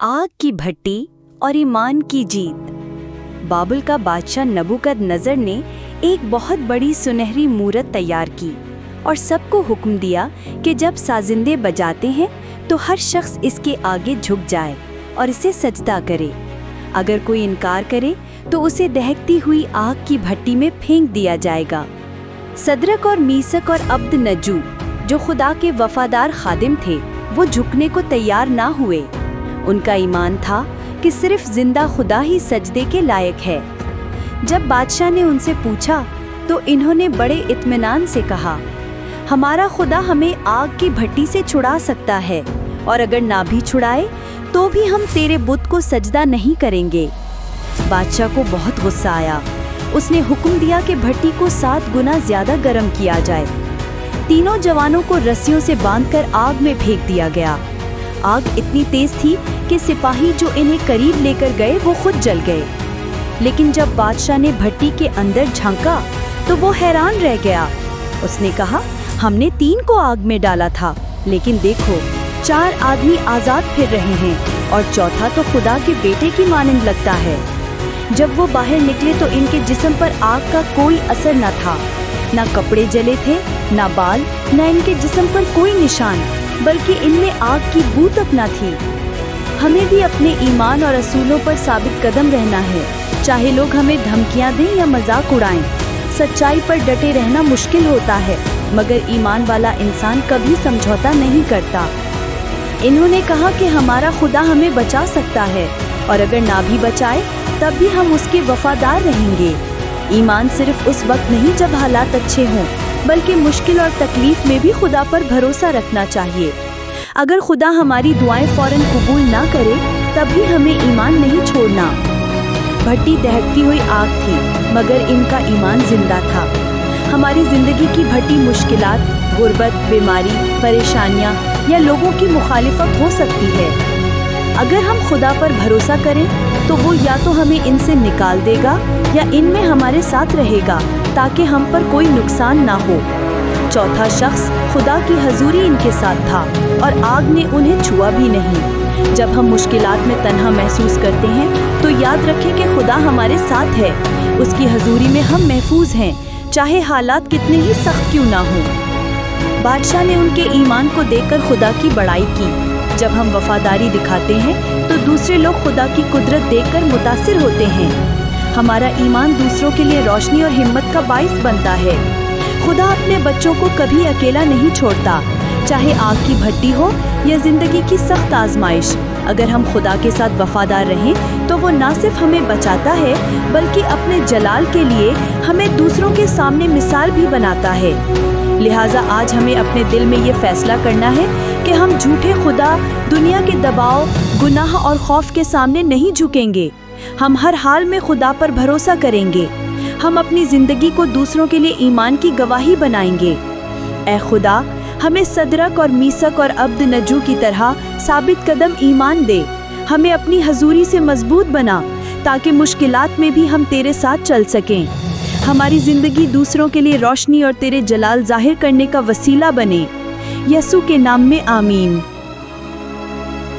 आग की भट्टी और ईमान की जीत। बाबुल का बादशाह नबूकदनजर ने एक बहुत बड़ी सुनहरी मूरत तैयार की और सबको हुक्म दिया कि जब साजिंदे बजाते हैं तो हर शख्स इसके आगे झुक जाए और इसे सजदा करे। अगर कोई इनकार करे तो उसे दहकती हुई आग की भट्टी में फेंक दिया जाएगा। सदरक और मीसक और अब्द नजू, जो खुदा के वफादार खादिम थे, वो झुकने को तैयार ना हुए। उनका ईमान था कि सिर्फ जिंदा खुदा ही सजदे के लायक है। जब बादशाह ने उनसे पूछा तो इन्होंने बड़े इत्मीनान से कहा, हमारा खुदा हमें आग की भट्टी से छुड़ा सकता है, और अगर ना भी छुड़ाए तो भी हम तेरे बुत को सजदा नहीं करेंगे। बादशाह को बहुत गुस्सा आया। उसने हुक्म दिया कि भट्टी को 7 गुना ज्यादा गर्म किया जाए। तीनों जवानों को रस्सियों से बांधकर आग में फेंक दिया गया। आग इतनी तेज थी कि सिपाही जो इन्हें करीब लेकर गए वो खुद जल गए। लेकिन जब बादशाह ने भट्टी के अंदर झांका तो वो हैरान रह गया। उसने कहा, हमने 3 को आग में डाला था, लेकिन देखो 4 आदमी आजाद फिर रहे हैं और चौथा तो खुदा के बेटे की मानंद लगता है। जब वो बाहर निकले तो इनके जिस्म पर आग का कोई असर न था। ना कपड़े जले थे, ना बाल, ना इनके जिस्म पर कोई निशान, बल्कि इनमें आग की बू तक न थी। हमें भी अपने ईमान और असूलों पर साबित कदम रहना है, चाहे लोग हमें धमकियां दें या मजाक उड़ाएं। सच्चाई पर डटे रहना मुश्किल होता है, मगर ईमान वाला इंसान कभी समझौता नहीं करता। इन्होंने कहा कि हमारा खुदा हमें बचा सकता है, और अगर ना भी बचाए तब भी हम उसके वफादार रहेंगे। ईमान सिर्फ उस वक्त नहीं जब हालात अच्छे हों, बल्कि मुश्किल और तकलीफ में भी खुदा पर भरोसा रखना चाहिए। अगर खुदा हमारी दुआएं फौरन कबूल ना करे तब भी हमें ईमान नहीं छोड़ना। भट्टी दहकती हुई आग थी, मगर इनका ईमान जिंदा था। हमारी जिंदगी की भट्टी मुश्किलात, गुर्बत, बीमारी, परेशानियां या लोगों की मुखालिफत हो सकती है। अगर हम खुदा पर भरोसा करें तो वो या तो हमें इनसे निकाल देगा या इनमें हमारे साथ रहेगा, ताकि हम पर कोई नुकसान ना हो। चौथा शख्स खुदा की हजूरी इनके साथ था और आग ने उन्हें छुआ भी नहीं। जब हम मुश्किलात में तन्हा महसूस करते हैं तो याद रखें कि खुदा हमारे साथ है। उसकी हजूरी में हम महफूज हैं, चाहे हालात कितने ही सख्त क्यों ना हो। बादशाह ने उनके ईमान को देखकर खुदा की बड़ाई की। जब हम वफादारी दिखाते हैं तो दूसरे लोग खुदा की कुदरत देखकर मुतासिर होते हैं। हमारा ईमान दूसरों के लिए रोशनी और हिम्मत का बाइस बनता है। खुदा अपने बच्चों को कभी अकेला नहीं छोड़ता, चाहे आग की भट्टी हो या जिंदगी की सख्त आजमाइश। अगर हम खुदा के साथ वफादार रहें तो वो न सिर्फ हमें बचाता है, बल्कि अपने जलाल के लिए हमें दूसरों के सामने मिसाल भी बनाता है। लिहाजा आज हमें अपने दिल में ये फैसला करना है कि हम झूठे खुदा, दुनिया के दबाव, गुनाह और खौफ के सामने नहीं झुकेंगे। हम हर हाल में खुदा पर भरोसा करेंगे। हम अपनी जिंदगी को दूसरों के लिए ईमान की गवाही बनाएंगे। ऐ खुदा, हमें सदरक और मीसक और अब्द नजू की तरह साबित कदम ईमान दे। हमें अपनी हजूरी से मजबूत बना, ताकि मुश्किलात में भी हम तेरे साथ चल सकें। हमारी जिंदगी दूसरों के लिए रोशनी और तेरे जलाल जाहिर करने का वसीला बने। यसू के नाम में आमीन।